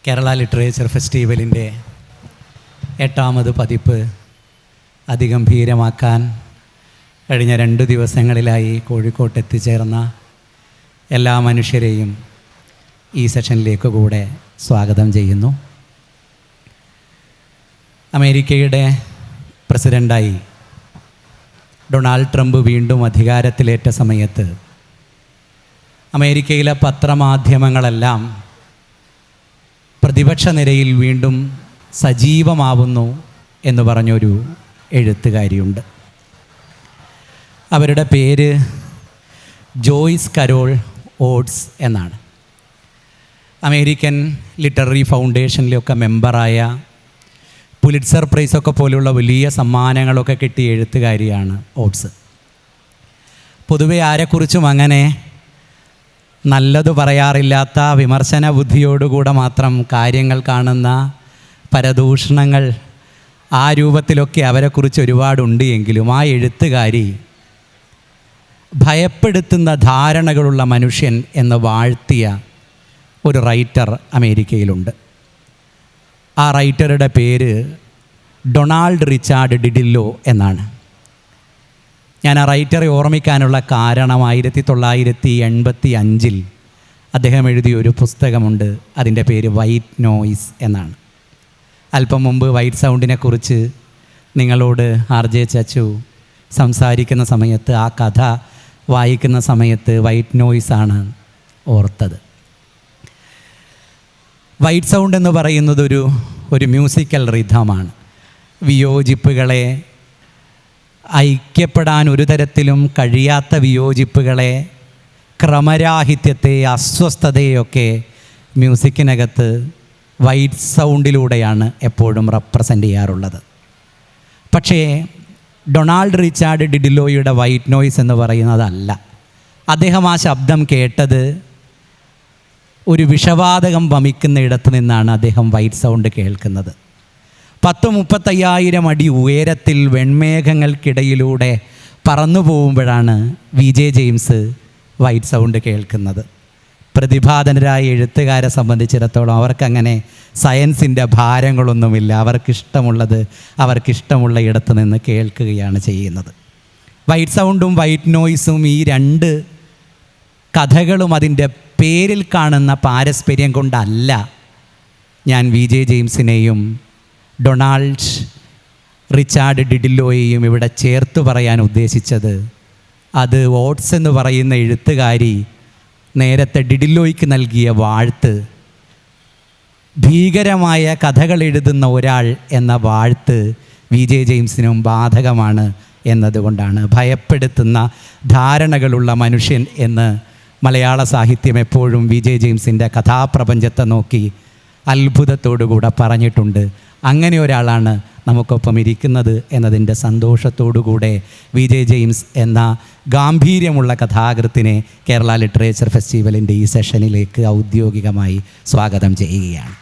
Kerala literature ഫെസ്റ്റിവലിൻ്റെ 8ാമത് പതിപ്പ് അതിഗംഭീരമാക്കാൻ കഴിഞ്ഞ 2 ദിവസങ്ങളിലായി കോഴിക്കോട്ട് എത്തിച്ചേർന്ന എല്ലാ മനുഷ്യരെയും ഈ സെഷനിലേക്ക് കൂടെ സ്വാഗതം ചെയ്യുന്നു. അമേരിക്കയുടെ പ്രസിഡൻ്റായി ഡൊണാൾഡ് ട്രംപ് വീണ്ടും അധികാരത്തിലേറ്റ സമയത്ത് അമേരിക്കയിലെ പത്രമാധ്യമങ്ങളെല്ലാം പ്രതിപക്ഷ നിരയിൽ വീണ്ടും സജീവമാവുന്നു എന്ന് പറഞ്ഞൊരു എഴുത്തുകാരിയുണ്ട്. അവരുടെ പേര് ജോയ്സ് കരോൾ ഓട്സ് എന്നാണ്. അമേരിക്കൻ ലിറ്റററി ഫൗണ്ടേഷനിലൊക്കെ മെമ്പറായ, പുലിറ്റ്സർ പ്രൈസൊക്കെ പോലുള്ള വലിയ സമ്മാനങ്ങളൊക്കെ കിട്ടിയ എഴുത്തുകാരിയാണ് ഓട്സ്. പൊതുവെ ആരെക്കുറിച്ചും അങ്ങനെ നല്ലത് പറയാറില്ലാത്ത, വിമർശന ബുദ്ധിയോടുകൂടെ മാത്രം കാര്യങ്ങൾ കാണുന്ന പരദൂഷണങ്ങൾ ആ രൂപത്തിലൊക്കെ അവരെക്കുറിച്ച് ഒരുപാടുണ്ട്. എങ്കിലും ആ എഴുത്തുകാരി ഭയപ്പെടുത്തുന്ന ധാരണകളുള്ള മനുഷ്യൻ എന്ന് വാഴ്ത്തിയ ഒരു റൈറ്റർ അമേരിക്കയിലുണ്ട്. ആ റൈറ്ററുടെ പേര് ഡൊണാൾഡ് റിച്ചാർഡ് ഡിഡില്ലോ എന്നാണ്. ഞാൻ ആ റൈറ്ററെ ഓർമ്മിക്കാനുള്ള കാരണം 1985 അദ്ദേഹം എഴുതിയ ഒരു പുസ്തകമുണ്ട്. അതിൻ്റെ പേര് വൈറ്റ് നോയ്സ് എന്നാണ്. അല്പം മുമ്പ് വൈറ്റ് സൗണ്ടിനെ കുറിച്ച് നിങ്ങളോട് RJ ചച്ചു സംസാരിക്കുന്ന സമയത്ത്, ആ കഥ വായിക്കുന്ന സമയത്ത് വൈറ്റ് നോയ്സാണ് ഓർത്തത്. വൈറ്റ് സൗണ്ട് എന്ന് പറയുന്നത് ഒരു മ്യൂസിക്കൽ റിഥമാണ്. വിയോജിപ്പുകളെ, ഐക്യപ്പെടാൻ ഒരു തരത്തിലും കഴിയാത്ത വിയോജിപ്പുകളെ, ക്രമരാഹിത്യത്തെ, അസ്വസ്ഥതയൊക്കെ മ്യൂസിക്കിനകത്ത് വൈറ്റ് സൗണ്ടിലൂടെയാണ് എപ്പോഴും റെപ്രസെൻ്റ് ചെയ്യാറുള്ളത്. പക്ഷേ ഡൊണാൾഡ് റിച്ചാർഡ് ഡിഡിലോയുടെ വൈറ്റ് നോയ്സ് എന്ന് പറയുന്നതല്ല. അദ്ദേഹം ആ ശബ്ദം കേട്ടത് ഒരു വിഷവാതകം വമിക്കുന്ന ഇടത്ത് നിന്നാണ് അദ്ദേഹം വൈറ്റ് സൗണ്ട് കേൾക്കുന്നത്. 10-35,000 അടി ഉയരത്തിൽ വെൺമേഘങ്ങൾക്കിടയിലൂടെ പറന്നു പോകുമ്പോഴാണ് VJ ജെയിംസ് വൈറ്റ് സൗണ്ട് കേൾക്കുന്നത്. പ്രതിഭാധനരായ എഴുത്തുകാരെ സംബന്ധിച്ചിടത്തോളം അവർക്കങ്ങനെ സയൻസിൻ്റെ ഭാരങ്ങളൊന്നുമില്ല. അവർക്കിഷ്ടമുള്ള ഇടത്ത് നിന്ന് കേൾക്കുകയാണ് ചെയ്യുന്നത്. വൈറ്റ് സൗണ്ടും വൈറ്റ് നോയ്സും ഈ 2 കഥകളും അതിൻ്റെ പേരിൽ കാണുന്ന പാരസ്പര്യം കൊണ്ടല്ല ഞാൻ VJ ജെയിംസിനെയും ഡൊണാൾഡ് റിച്ചാർഡ് ഡിഡിലോയെയും ഇവിടെ ചേർത്ത് പറയാൻ ഉദ്ദേശിച്ചത്. അത് ഓട്സ് എന്ന് പറയുന്ന എഴുത്തുകാരി നേരത്തെ ഡിഡിലോയ്ക്ക് നൽകിയ വാഴ്ത്ത്, ഭീകരമായ കഥകൾ എഴുതുന്ന ഒരാൾ എന്ന വാഴ്ത്ത് VJ ജെയിംസിനും ബാധകമാണ് എന്നതുകൊണ്ടാണ്. ഭയപ്പെടുത്തുന്ന ധാരണകളുള്ള മനുഷ്യൻ എന്ന് മലയാള സാഹിത്യം എപ്പോഴും VJ ജെയിംസിൻ്റെ കഥാപ്രപഞ്ചത്തെ നോക്കി അത്ഭുതത്തോടുകൂടെ പറഞ്ഞിട്ടുണ്ട്. അങ്ങനെ ഒരാളാണ് നമുക്കൊപ്പം ഇരിക്കുന്നത് എന്നതിൻ്റെ സന്തോഷത്തോടുകൂടെ VJ ജെയിംസ് എന്ന ഗാംഭീര്യമുള്ള കഥാകൃത്തിനെ കേരള ലിറ്ററേച്ചർ ഫെസ്റ്റിവലിൻ്റെ ഈ സെഷനിലേക്ക് ഔദ്യോഗികമായി സ്വാഗതം ചെയ്യുകയാണ്.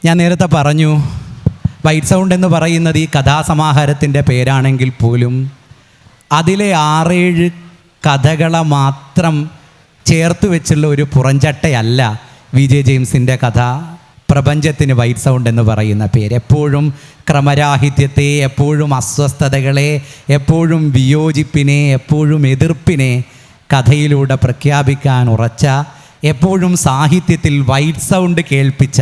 ഞാൻ നേരത്തെ പറഞ്ഞു, വൈറ്റ് സൗണ്ട് എന്ന് പറയുന്നത് ഈ കഥാസമാഹാരത്തിൻ്റെ പേരാണെങ്കിൽ പോലും അതിലെ 6-7 കഥകളെ മാത്രം ചേർത്ത് വെച്ചുള്ള ഒരു പുറംചട്ടയല്ല VJ ജെയിംസിൻ്റെ കഥ പ്രപഞ്ചത്തിന് വൈറ്റ് സൗണ്ട് എന്ന് പറയുന്ന പേര്. എപ്പോഴും ക്രമരാഹിത്യത്തെ, എപ്പോഴും അസ്വസ്ഥതകളെ, എപ്പോഴും വിയോജിപ്പിനെ, എപ്പോഴും എതിർപ്പിനെ കഥയിലൂടെ പ്രഖ്യാപിക്കാൻ ഉറച്ച, എപ്പോഴും സാഹിത്യത്തിൽ വൈറ്റ് സൗണ്ട് കേൾപ്പിച്ച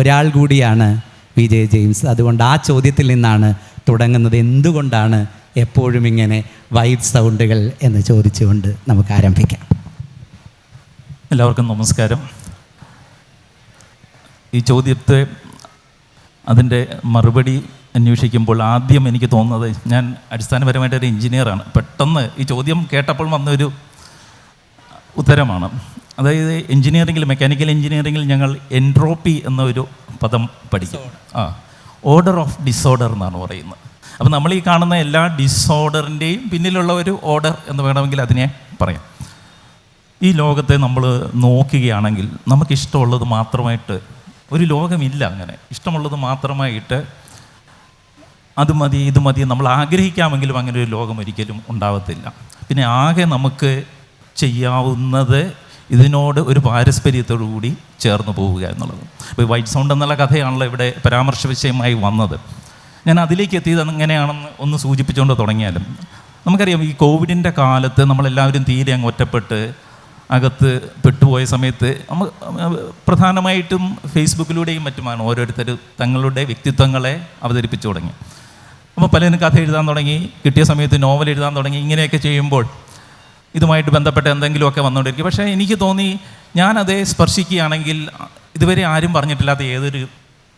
ഒരാൾ കൂടിയാണ് VJ ജെയിംസ്. അതുകൊണ്ട് ആ ചോദ്യത്തിൽ നിന്നാണ് തുടങ്ങുന്നത്. എന്തുകൊണ്ടാണ് എപ്പോഴും ഇങ്ങനെ വൈറ്റ് സൗണ്ടുകൾ എന്ന് ചോദിച്ചുകൊണ്ട് നമുക്ക് ആരംഭിക്കാം. എല്ലാവർക്കും നമസ്കാരം. ഈ ചോദ്യത്തെ അതിൻ്റെ മറുപടി അന്വേഷിക്കുമ്പോൾ ആദ്യം എനിക്ക് തോന്നുന്നത്, ഞാൻ അടിസ്ഥാനപരമായിട്ടൊരു എൻജിനീയറാണ്. പെട്ടെന്ന് ഈ ചോദ്യം കേട്ടപ്പോൾ വന്നൊരു ഉത്തരമാണ്. അതായത് എൻജിനീയറിങ്ങിൽ, മെക്കാനിക്കൽ എൻജിനീയറിങ്ങിൽ ഞങ്ങൾ എൻട്രോപ്പി എന്നൊരു പദം പഠിക്കും. ഓർഡർ ഓഫ് ഡിസോർഡർ എന്നാണ് പറയുന്നത്. അപ്പോൾ നമ്മൾ ഈ കാണുന്ന എല്ലാ ഡിസോർഡറിൻ്റെയും പിന്നിലുള്ള ഒരു ഓർഡർ എന്ന് വേണമെങ്കിൽ അതിനെ പറയാം. ഈ ലോകത്തെ നമ്മൾ നോക്കുകയാണെങ്കിൽ നമുക്കിഷ്ടമുള്ളത് മാത്രമായിട്ട് ഒരു ലോകമില്ല. അങ്ങനെ ഇഷ്ടമുള്ളത് മാത്രമായിട്ട് അത് മതി ഇത് മതി നമ്മൾ ആഗ്രഹിക്കാമെങ്കിലും അങ്ങനെ ഒരു ലോകം ഒരിക്കലും ഉണ്ടാവത്തില്ല. പിന്നെ ആകെ നമുക്ക് ചെയ്യാവുന്നത് ഇതിനോട് ഒരു പാരസ്പര്യത്തോടു കൂടി ചേർന്ന് പോവുക എന്നുള്ളത്. ഇപ്പോൾ വൈറ്റ് സൗണ്ട് എന്നുള്ള കഥയാണല്ലോ ഇവിടെ പരാമർശ വിഷയമായി വന്നത്. ഞാൻ അതിലേക്ക് എത്തിയത് എങ്ങനെയാണെന്ന് ഒന്ന് സൂചിപ്പിച്ചുകൊണ്ട് തുടങ്ങിയാലും, നമുക്കറിയാം ഈ കോവിഡിൻ്റെ കാലത്ത് നമ്മളെല്ലാവരും തീരെ അങ്ങ് ഒറ്റപ്പെട്ട് അകത്ത് പെട്ടുപോയ സമയത്ത് പ്രധാനമായിട്ടും ഫേസ്ബുക്കിലൂടെയും മറ്റുമാണ് ഓരോരുത്തർ തങ്ങളുടെ വ്യക്തിത്വങ്ങളെ അവതരിപ്പിച്ചു തുടങ്ങി. അപ്പോൾ പലരും കഥ എഴുതാൻ തുടങ്ങി, കിട്ടിയ സമയത്ത് നോവൽ എഴുതാൻ തുടങ്ങി. ഇങ്ങനെയൊക്കെ ചെയ്യുമ്പോൾ ഇതുമായിട്ട് ബന്ധപ്പെട്ട എന്തെങ്കിലുമൊക്കെ വന്നുകൊണ്ടിരിക്കും. പക്ഷേ എനിക്ക് തോന്നി, ഞാനതേ സ്പർശിക്കുകയാണെങ്കിൽ ഇതുവരെ ആരും പറഞ്ഞിട്ടില്ലാത്ത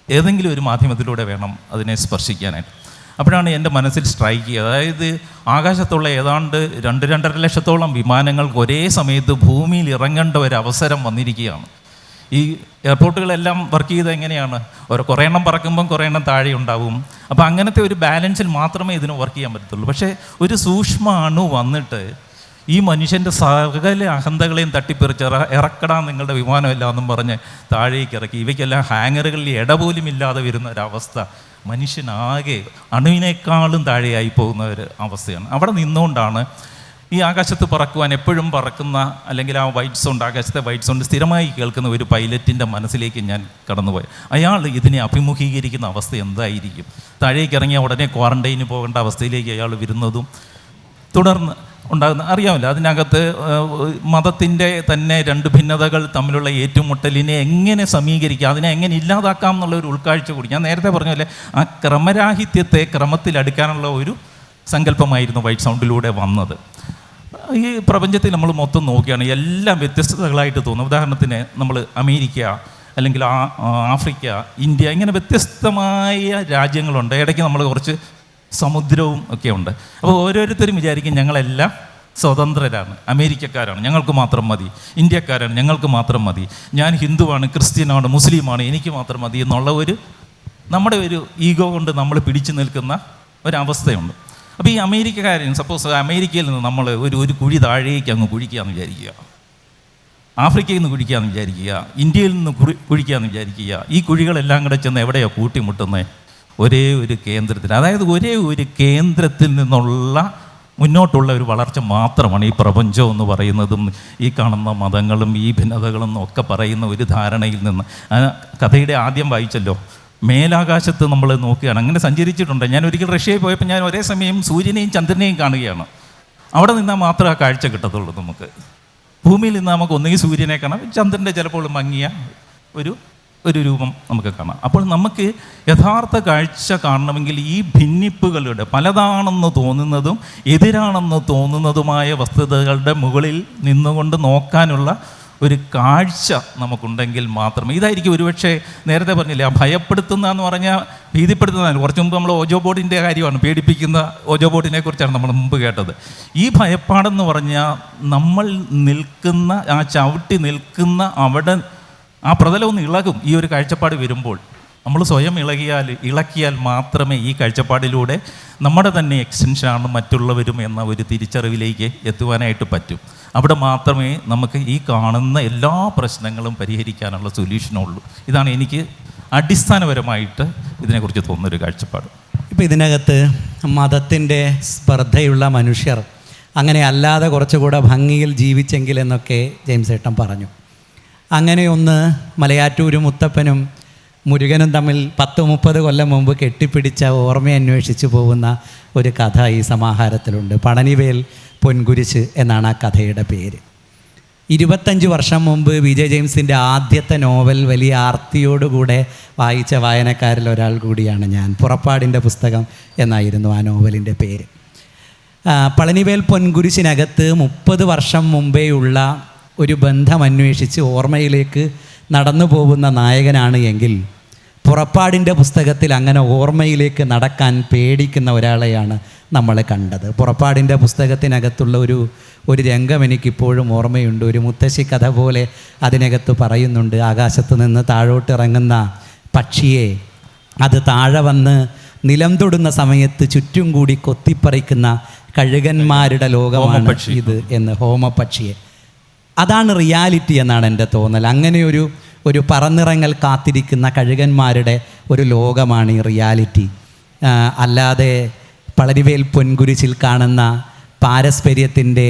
ഏതെങ്കിലും ഒരു മാധ്യമത്തിലൂടെ വേണം അതിനെ സ്പർശിക്കാനായിട്ട്. അപ്പോഴാണ് എൻ്റെ മനസ്സിൽ സ്ട്രൈക്ക് ചെയ്യുക. അതായത് ആകാശത്തുള്ള ഏതാണ്ട് 2-2.5 ലക്ഷത്തോളം വിമാനങ്ങൾക്ക് ഒരേ സമയത്ത് ഭൂമിയിൽ ഇറങ്ങേണ്ട ഒരു അവസരം വന്നിരിക്കുകയാണ്. ഈ എയർപോർട്ടുകളെല്ലാം വർക്ക് ചെയ്ത് എങ്ങനെയാണ്, കുറേ എണ്ണം പറക്കുമ്പം കുറേ എണ്ണം താഴെ ഉണ്ടാവും. അപ്പോൾ അങ്ങനത്തെ ഒരു ബാലൻസിൽ മാത്രമേ ഇതിന് വർക്ക് ചെയ്യാൻ പറ്റത്തുള്ളൂ. പക്ഷേ ഒരു സൂക്ഷ്മ അണു വന്നിട്ട് ഈ മനുഷ്യൻ്റെ സകല അഹന്തകളെയും തട്ടിപ്പറിച്ച് ഇറക്കടാൻ നിങ്ങളുടെ വിമാനമില്ല എന്നും പറഞ്ഞ് താഴേക്ക് ഇറക്കി. ഇവയ്ക്കെല്ലാം ഹാങ്ങറുകളിൽ ഇടപോലും ഇല്ലാതെ വരുന്ന ഒരവസ്ഥ മനുഷ്യനാകെ അണുവിനേക്കാളും താഴെയായി പോകുന്ന ഒരു അവസ്ഥയാണ്. അവിടെ നിന്നുകൊണ്ടാണ് ഈ ആകാശത്ത് പറക്കുവാൻ എപ്പോഴും പറക്കുന്ന, അല്ലെങ്കിൽ ആ വൈറ്റ് സൗണ്ട്, ആകാശത്തെ വൈറ്റ് സൗണ്ട് സ്ഥിരമായി കേൾക്കുന്ന ഒരു പൈലറ്റിൻ്റെ മനസ്സിലേക്ക് ഞാൻ കടന്നുപോയി. അയാൾ ഇതിനെ അഭിമുഖീകരിക്കുന്ന അവസ്ഥ എന്തായിരിക്കും? താഴേക്ക് ഇറങ്ങിയ ഉടനെ ക്വാറൻറ്റൈന് പോകേണ്ട അവസ്ഥയിലേക്ക് അയാൾ വരുന്നതും തുടർന്ന് ഉണ്ടാകുന്ന അറിയാമല്ലോ. അതിനകത്ത് മതത്തിൻ്റെ തന്നെ 2 ഭിന്നതകൾ തമ്മിലുള്ള ഏറ്റുമുട്ടലിനെ എങ്ങനെ സമീകരിക്കാം, അതിനെ എങ്ങനെ ഇല്ലാതാക്കാം എന്നുള്ള ഒരു ഉൾക്കാഴ്ച കൂടി. ഞാൻ നേരത്തെ പറഞ്ഞ പോലെ ആ ക്രമരാഹിത്യത്തെ ക്രമത്തിലടുക്കാനുള്ള ഒരു സങ്കല്പമായിരുന്നു വൈറ്റ് സൗണ്ടിലൂടെ വന്നത്. ഈ പ്രപഞ്ചത്തിൽ നമ്മൾ മൊത്തം നോക്കുകയാണ്, എല്ലാം വ്യത്യസ്തതകളായിട്ട് തോന്നും. ഉദാഹരണത്തിന് നമ്മൾ അമേരിക്ക, അല്ലെങ്കിൽ ആഫ്രിക്ക, ഇന്ത്യ, ഇങ്ങനെ വ്യത്യസ്തമായ രാജ്യങ്ങളുണ്ട്. ഇടയ്ക്ക് നമ്മൾ കുറച്ച് സമുദ്രവും ഒക്കെ ഉണ്ട്. അപ്പോൾ ഓരോരുത്തരും വിചാരിക്കും ഞങ്ങളെല്ലാം സ്വതന്ത്രരാണ്, അമേരിക്കക്കാരാണ്, ഞങ്ങൾക്ക് മാത്രം മതി, ഇന്ത്യക്കാരാണ്, ഞങ്ങൾക്ക് മാത്രം മതി, ഞാൻ ഹിന്ദുവാണ്, ക്രിസ്ത്യനാണ്, മുസ്ലിമാണ്, എനിക്ക് മാത്രം മതി എന്നുള്ള നമ്മുടെ ഒരു ഈഗോ കൊണ്ട് നമ്മൾ പിടിച്ചു നിൽക്കുന്ന ഒരവസ്ഥയുണ്ട്. അപ്പോൾ ഈ അമേരിക്കക്കാരൻ, സപ്പോസ് അമേരിക്കയിൽ നിന്ന് നമ്മൾ ഒരു കുഴി താഴേക്ക് അങ്ങ് കുഴിക്കുകയെന്ന് വിചാരിക്കുക, ആഫ്രിക്കയിൽ നിന്ന് കുഴിക്കുകയെന്ന് വിചാരിക്കുക, ഇന്ത്യയിൽ നിന്ന് കുഴിക്കുകയെന്ന് വിചാരിക്കുക. ഈ കുഴികളെല്ലാം കൂടെ ചെന്ന് എവിടെയാണ് കൂട്ടിമുട്ടുന്നത്? ഒരേ ഒരു കേന്ദ്രത്തിൽ. അതായത് ഒരേ ഒരു കേന്ദ്രത്തിൽ നിന്നുള്ള മുന്നോട്ടുള്ള ഒരു വളർച്ച മാത്രമാണ് ഈ പ്രപഞ്ചം എന്ന് പറയുന്നതും ഈ കാണുന്ന മതങ്ങളും ഈ ഭിന്നതകളും ഒക്കെ പറയുന്ന ഒരു ധാരണയിൽ നിന്ന്. കഥയുടെ ആദ്യം വായിച്ചല്ലോ, മേലാകാശത്ത് നമ്മൾ നോക്കുകയാണ്. അങ്ങനെ സഞ്ചരിച്ചിട്ടുണ്ട്. ഞാൻ ഒരിക്കൽ റഷ്യയിൽ പോയപ്പോൾ ഞാൻ ഒരേ സമയം സൂര്യനെയും ചന്ദ്രനെയും കാണുകയാണ്. അവിടെ നിന്നാൽ മാത്രമേ ആ കാഴ്ച കിട്ടത്തുള്ളൂ. നമുക്ക് ഭൂമിയിൽ നിന്ന് നമുക്ക് ഒന്നുകിൽ സൂര്യനെ കാണാം, ചന്ദ്രൻ്റെ ചിലപ്പോൾ മങ്ങിയ ഒരു രൂപം നമുക്ക് കാണാം. അപ്പോൾ നമുക്ക് യഥാർത്ഥ കാഴ്ച കാണണമെങ്കിൽ ഈ ഭിന്നിപ്പുകളുടെ, പലതാണെന്ന് തോന്നുന്നതും എതിരാണെന്ന് തോന്നുന്നതുമായ വസ്തുതകളുടെ മുകളിൽ നിന്നുകൊണ്ട് നോക്കാനുള്ള ഒരു കാഴ്ച നമുക്കുണ്ടെങ്കിൽ മാത്രമേ. ഇതായിരിക്കും ഒരുപക്ഷെ നേരത്തെ പറഞ്ഞില്ലേ, ആ ഭയപ്പെടുത്തുന്ന എന്ന് പറഞ്ഞാൽ ഭീതിപ്പെടുത്തുന്നതാണ്. കുറച്ച് മുമ്പ് നമ്മൾ ഓജോ ബോർഡിൻ്റെ കാര്യമാണ്, പേടിപ്പിക്കുന്ന ഓജോ ബോർഡിനെ കുറിച്ചാണ് നമ്മൾ മുമ്പ് കേട്ടത്. ഈ ഭയപ്പാടെന്ന് പറഞ്ഞാൽ നമ്മൾ നിൽക്കുന്ന, ആ ചവിട്ടി നിൽക്കുന്ന അവിടെ ആ പ്രതലം ഒന്ന് ഇളകും. ഈ ഒരു കാഴ്ചപ്പാട് വരുമ്പോൾ നമ്മൾ സ്വയം ഇളക്കിയാൽ മാത്രമേ ഈ കാഴ്ചപ്പാടിലൂടെ നമ്മുടെ തന്നെ എക്സ്റ്റൻഷനാണ് മറ്റുള്ളവരും എന്ന ഒരു തിരിച്ചറിവിലേക്ക് എത്തുവാനായിട്ട് പറ്റും. അവിടെ മാത്രമേ നമുക്ക് ഈ കാണുന്ന എല്ലാ പ്രശ്നങ്ങളും പരിഹരിക്കാനുള്ള സൊല്യൂഷനുള്ളൂ. ഇതാണ് എനിക്ക് അടിസ്ഥാനപരമായിട്ട് ഇതിനെക്കുറിച്ച് തോന്നുന്നൊരു കാഴ്ചപ്പാട്. ഇപ്പോൾ ഇതിനകത്ത് മതത്തിൻ്റെ സ്പർദ്ധയുള്ള മനുഷ്യർ അങ്ങനെ അല്ലാതെ കുറച്ചുകൂടെ ഭംഗിയിൽ ജീവിച്ചെങ്കിൽ എന്നൊക്കെ ജെയിംസ് ഏട്ടൻ പറഞ്ഞു. അങ്ങനെയൊന്ന് മലയാറ്റൂരും മുത്തപ്പനും മുരുകനും തമ്മിൽ 10-30 കൊല്ലം മുമ്പ് കെട്ടിപ്പിടിച്ച ഓർമ്മയന്വേഷിച്ച് പോകുന്ന ഒരു കഥ ഈ സമാഹാരത്തിലുണ്ട്. പളനിവേൽ പൊൻകുരിശ് എന്നാണ് ആ കഥയുടെ പേര്. 25 വർഷം മുമ്പ് വിജയ് ജെയിംസിൻ്റെ ആദ്യത്തെ നോവൽ വലിയ ആർത്തിയോടുകൂടെ വായിച്ച വായനക്കാരിൽ ഒരാൾ കൂടിയാണ് ഞാൻ. പുറപ്പാടിൻ്റെ പുസ്തകം എന്നായിരുന്നു ആ നോവലിൻ്റെ പേര്. പളനിവേൽ പൊൻകുരിശിനകത്ത് 30 വർഷം മുമ്പേയുള്ള ഒരു ബന്ധം അന്വേഷിച്ച് ഓർമ്മയിലേക്ക് നടന്നു പോകുന്ന നായകനാണ് എങ്കിൽ, പുറപ്പാടിൻ്റെ പുസ്തകത്തിൽ അങ്ങനെ ഓർമ്മയിലേക്ക് നടക്കാൻ പേടിക്കുന്ന ഒരാളെയാണ് നമ്മൾ കണ്ടത്. പുറപ്പാടിൻ്റെ പുസ്തകത്തിനകത്തുള്ള ഒരു രംഗം എനിക്കിപ്പോഴും ഓർമ്മയുണ്ട്. ഒരു മുത്തശ്ശി കഥ പോലെ അതിനകത്ത് പറയുന്നുണ്ട്, ആകാശത്ത് നിന്ന് താഴോട്ട് ഇറങ്ങുന്ന പക്ഷിയെ, അത് താഴെ വന്ന് നിലം തൊടുന്ന സമയത്ത് ചുറ്റും കൂടി കൊത്തിപ്പറിക്കുന്ന കഴുകന്മാരുടെ ലോകമാണ് ഇത് എന്ന്. ഹോമപക്ഷിയെ, അതാണ് റിയാലിറ്റി എന്നാണ് എൻ്റെ തോന്നൽ. അങ്ങനെ ഒരു പറന്നിറങ്ങൽ കാത്തിരിക്കുന്ന കഴുകന്മാരുടെ ഒരു ലോകമാണ് ഈ റിയാലിറ്റി. അല്ലാതെ പളനിവേൽ പൊൻകുരിശിൽ കാണുന്ന പാരസ്പര്യത്തിൻ്റെ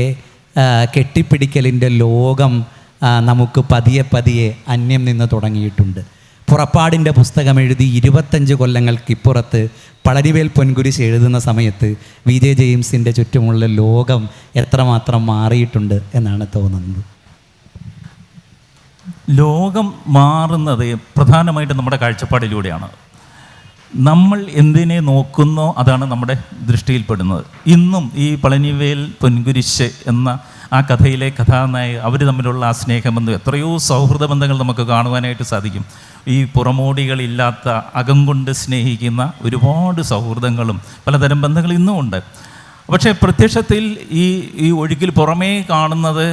കെട്ടിപ്പിടിക്കലിൻ്റെ ലോകം നമുക്ക് പതിയെ പതിയെ അന്യം നിന്ന് തുടങ്ങിയിട്ടുണ്ട്. പുറപ്പാടിൻ്റെ പുസ്തകം എഴുതി 25 കൊല്ലങ്ങൾക്കിപ്പുറത്ത് പളനിവേൽ പൊൻകുരിശ് എഴുതുന്ന സമയത്ത് വി.ജെ. ജെയിംസിൻ്റെ ചുറ്റുമുള്ള ലോകം എത്രമാത്രം മാറിയിട്ടുണ്ട് എന്നാണ് തോന്നുന്നത്. ലോകം മാറുന്നത് പ്രധാനമായിട്ടും നമ്മുടെ കാഴ്ചപ്പാടിലൂടെയാണ്. നമ്മൾ എന്തിനെ നോക്കുന്നോ അതാണ് നമ്മുടെ ദൃഷ്ടിയിൽപ്പെടുന്നത്. ഇന്നും ഈ പളനിവേൽ പൊൻകുരിശ് എന്ന ആ കഥയിലെ കഥാനായക അവർ തമ്മിലുള്ള ആ സ്നേഹബന്ധം, എത്രയോ സൗഹൃദ ബന്ധങ്ങൾ നമുക്ക് കാണുവാനായിട്ട് സാധിക്കും. ഈ പുറമോടികളില്ലാത്ത അകം കൊണ്ട് സ്നേഹിക്കുന്ന ഒരുപാട് സൗഹൃദങ്ങളും പലതരം ബന്ധങ്ങളും ഇന്നും ഉണ്ട്. പക്ഷേ പ്രത്യക്ഷത്തിൽ ഈ ഒഴുക്കിൽ പുറമേ കാണുന്നത്,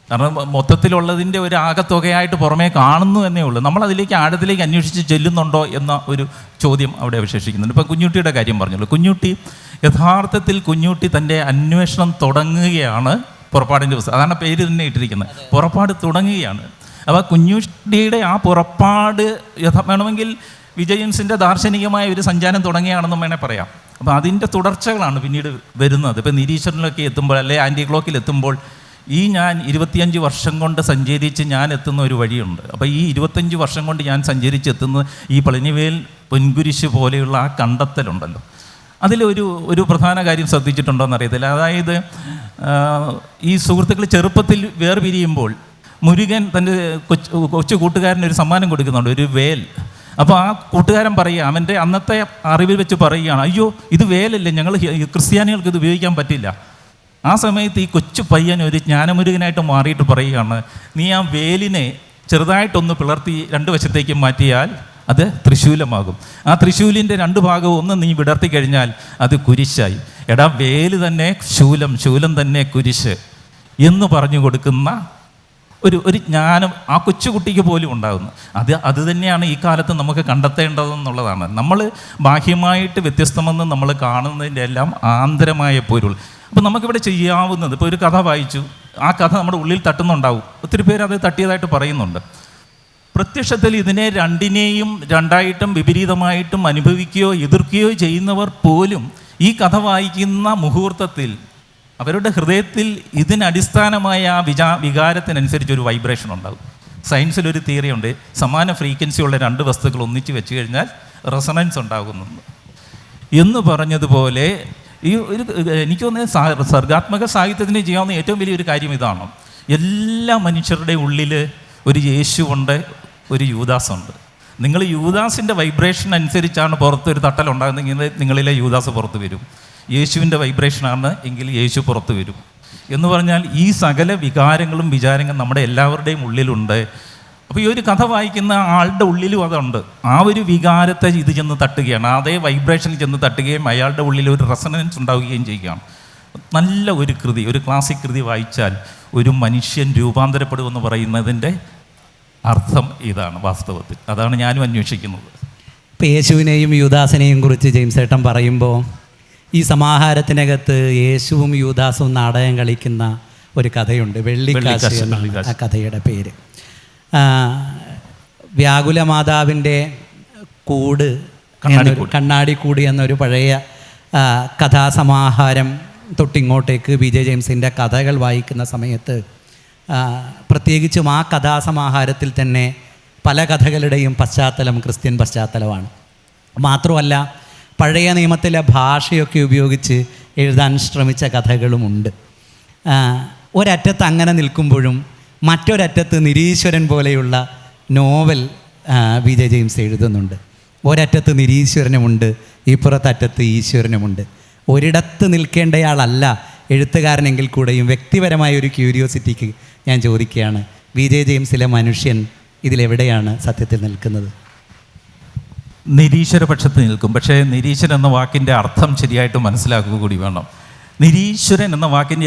കാരണം മൊത്തത്തിലുള്ളതിൻ്റെ ഒരു ആകത്തുകയായിട്ട് പുറമേ കാണുന്നു എന്നേ ഉള്ളൂ. നമ്മളതിലേക്ക് ആഴത്തിലേക്ക് അന്വേഷിച്ച് ചെല്ലുന്നുണ്ടോ എന്ന ഒരു ചോദ്യം അവിടെ അവശേഷിക്കുന്നുണ്ട്. ഇപ്പോൾ കുഞ്ഞുട്ടിയുടെ കാര്യം പറഞ്ഞല്ലോ. യഥാർത്ഥത്തിൽ കുഞ്ഞുട്ടി തൻ്റെ അന്വേഷണം തുടങ്ങുകയാണ് പുറപ്പാടിൻ്റെ ദിവസം. അതാണ് പേര് തന്നെ ഇട്ടിരിക്കുന്നത്, പുറപ്പാട് തുടങ്ങുകയാണ്. അപ്പോൾ കുഞ്ഞുട്ടിയുടെ ആ പുറപ്പാട് വേണമെങ്കിൽ വിജയൻസിൻ്റെ ദാർശനികമായ ഒരു സഞ്ചാരം തുടങ്ങിയാണെന്നും വേണേൽ പറയാം. അപ്പോൾ അതിൻ്റെ തുടർച്ചകളാണ് പിന്നീട് വരുന്നത്. ഇപ്പോൾ നിരീശ്വരനിലൊക്കെ എത്തുമ്പോൾ, അല്ലെ ആൻറ്റിക്ലോക്കിൽ എത്തുമ്പോൾ, ഞാൻ 25 വർഷം കൊണ്ട് സഞ്ചരിച്ച് ഞാൻ എത്തുന്ന ഒരു വഴിയുണ്ട്. അപ്പോൾ ഈ 25 വർഷം കൊണ്ട് ഞാൻ സഞ്ചരിച്ചെത്തുന്ന ഈ പളനിവേൽ പൊൻകുരിശ് പോലെയുള്ള ആ കണ്ടെത്തലുണ്ടല്ലോ, അതിലൊരു പ്രധാന കാര്യം ശ്രദ്ധിച്ചിട്ടുണ്ടോ എന്നറിയത്തില്ല. അതായത് ഈ സുഹൃത്തുക്കൾ ചെറുപ്പത്തിൽ വേർപിരിയുമ്പോൾ മുരുകൻ തൻ്റെ കൊച്ചു കൂട്ടുകാരന് ഒരു സമ്മാനം കൊടുക്കുന്നുണ്ട്, ഒരു വേൽ. അപ്പോൾ ആ കൂട്ടുകാരൻ പറയുക, അവൻ്റെ അന്നത്തെ അറിവിൽ വെച്ച് പറയുകയാണ്, അയ്യോ ഇത് വേലല്ലേ, ഞങ്ങൾ ക്രിസ്ത്യാനികൾക്ക് ഇത് ഉപയോഗിക്കാൻ പറ്റില്ല. ആ സമയത്ത് ഈ കൊച്ചു പയ്യൻ ഒരു ജ്ഞാനമുരുകനായിട്ട് മാറിയിട്ട് പറയുകയാണ്, നീ ആ വേലിനെ ചെറുതായിട്ടൊന്ന് പിളർത്തി 2 വശത്തേക്ക് മാറ്റിയാൽ അത് തൃശൂലമാകും. ആ തൃശൂലിൻ്റെ 2 ഭാഗവും ഒന്ന് നീ വിടർത്തി കഴിഞ്ഞാൽ അത് കുരിശായി. എടാ, വേല് തന്നെ ശൂലം, ശൂലം തന്നെ കുരിശ് എന്ന് പറഞ്ഞു കൊടുക്കുന്ന ഒരു ജ്ഞാനം ആ കൊച്ചുകുട്ടിക്ക് പോലും ഉണ്ടാകുന്നു. അത് തന്നെയാണ് ഈ കാലത്ത് നമുക്ക് കണ്ടെത്തേണ്ടതെന്നുള്ളതാണ്. നമ്മൾ ബാഹ്യമായിട്ട് വ്യത്യസ്തമെന്ന് നമ്മൾ കാണുന്നതിൻ്റെ എല്ലാം ആന്തരമായ പൊരുൾ. അപ്പോൾ നമുക്കിവിടെ ചെയ്യാവുന്നത്, ഇപ്പോൾ ഒരു കഥ വായിച്ചു, ആ കഥ നമ്മുടെ ഉള്ളിൽ തട്ടുന്നുണ്ടാവും. ഒത്തിരി പേര് അത് തട്ടിയതായിട്ട് പറയുന്നുണ്ട്. പ്രത്യക്ഷത്തിൽ ഇതിനെ രണ്ടിനെയും രണ്ടായിട്ടും വിപരീതമായിട്ടും അനുഭവിക്കുകയോ എതിർക്കുകയോ ചെയ്യുന്നവർ പോലും ഈ കഥ വായിക്കുന്ന മുഹൂർത്തത്തിൽ അവരുടെ ഹൃദയത്തിൽ ഇതിനടിസ്ഥാനമായ ആ വികാരത്തിനനുസരിച്ചൊരു വൈബ്രേഷൻ ഉണ്ടാകും. സയൻസിലൊരു തിയറി ഉണ്ട്, സമാന ഫ്രീക്വൻസിയുള്ള 2 വസ്തുക്കൾ ഒന്നിച്ച് വെച്ച് കഴിഞ്ഞാൽ റെസൊണൻസ് ഉണ്ടാകുന്നു എന്ന് പറഞ്ഞതുപോലെ എനിക്ക് തോന്നുന്നത് സർഗാത്മക സാഹിത്യത്തിന് ചെയ്യാവുന്ന ഏറ്റവും വലിയൊരു കാര്യം ഇതാണ്. എല്ലാ മനുഷ്യരുടെ ഉള്ളിൽ ഒരു യേശുവുണ്ട്, ഒരു യൂദാസുണ്ട്. നിങ്ങൾ യൂദാസിൻ്റെ വൈബ്രേഷൻ അനുസരിച്ചാണ് പുറത്തൊരു തട്ടലുണ്ടാകുന്നതെങ്കിൽ നിങ്ങളിലെ യൂദാസ് പുറത്ത് വരും. യേശുവിൻ്റെ വൈബ്രേഷനാണ് എങ്കിൽ യേശു പുറത്ത് വരും. എന്ന് പറഞ്ഞാൽ ഈ സകല വികാരങ്ങളും വിചാരങ്ങളും നമ്മുടെ എല്ലാവരുടെയും ഉള്ളിലുണ്ട്. അപ്പോൾ ഈ ഒരു കഥ വായിക്കുന്ന ആളുടെ ഉള്ളിലും അതുണ്ട്. ആ ഒരു വികാരത്തെ ഇത് ചെന്ന് തട്ടുകയാണ്, അതേ വൈബ്രേഷനിൽ ചെന്ന് തട്ടുകയും അയാളുടെ ഉള്ളിൽ ഒരു റെസൊണൻസ് ഉണ്ടാവുകയും ചെയ്യുകയാണ്. നല്ല ഒരു കൃതി, ഒരു ക്ലാസിക് കൃതി വായിച്ചാൽ ഒരു മനുഷ്യൻ രൂപാന്തരപ്പെടുമെന്ന് പറയുന്നതിൻ്റെ അർത്ഥം ഇതാണ് വാസ്തവത്തിൽ. അതാണ് ഞാനും അന്വേഷിക്കുന്നത്. ഇപ്പോൾ യേശുവിനെയും യൂദാസിനെയും കുറിച്ച് ജെയിംസ് ഏട്ടൻ പറയുമ്പോൾ ഈ സമാഹാരത്തിനകത്ത് യേശുവും യൂദാസും നാടകം കളിക്കുന്ന ഒരു കഥയുണ്ട്, വെള്ളിക്കാശ് എന്നാണ് ആ കഥയുടെ പേര്. വ്യാകുല മാതാവിൻ്റെ കൂട്, കണ്ണാടിക്കൂട് എന്നൊരു പഴയ കഥാസമാഹാരം തൊട്ടിങ്ങോട്ടേക്ക് വി.ജെ. ജെയിംസിൻ്റെ കഥകൾ വായിക്കുന്ന സമയത്ത് പ്രത്യേകിച്ചും ആ കഥാസമാഹാരത്തിൽ തന്നെ പല കഥകളുടെയും പശ്ചാത്തലം ക്രിസ്ത്യൻ പശ്ചാത്തലമാണ്. മാത്രമല്ല പഴയ നിയമത്തിലെ ഭാഷയൊക്കെ ഉപയോഗിച്ച് എഴുതാൻ ശ്രമിച്ച കഥകളുമുണ്ട്. ഒരറ്റത്ത് അങ്ങനെ നിൽക്കുമ്പോഴും മറ്റൊരറ്റത്ത് നിരീശ്വരൻ പോലെയുള്ള നോവൽ വി.ജെ. ജെയിംസ് എഴുതുന്നുണ്ട്. ഒരറ്റത്ത് നിരീശ്വരനുമുണ്ട്, ഇപ്പുറത്തറ്റത്ത് ഈശ്വരനുമുണ്ട്. ഒരിടത്ത് നിൽക്കേണ്ടയാളല്ല എഴുത്തുകാരനെങ്കിൽ കൂടെയും വ്യക്തിപരമായ ഒരു ക്യൂരിയോസിറ്റിക്ക് ഞാൻ ചോദിക്കുകയാണ്, വി.ജെ. ജെയിംസിലെ മനുഷ്യൻ ഇതിലെവിടെയാണ് സത്യത്തിൽ നിൽക്കുന്നത്? നിരീശ്വരപക്ഷത്ത് നിൽക്കും. പക്ഷേ നിരീശ്വരൻ എന്ന വാക്കിൻ്റെ അർത്ഥം ശരിയായിട്ട് മനസ്സിലാക്കുക കൂടി വേണം. നിരീശ്വരൻ എന്ന വാക്കിൻ്റെ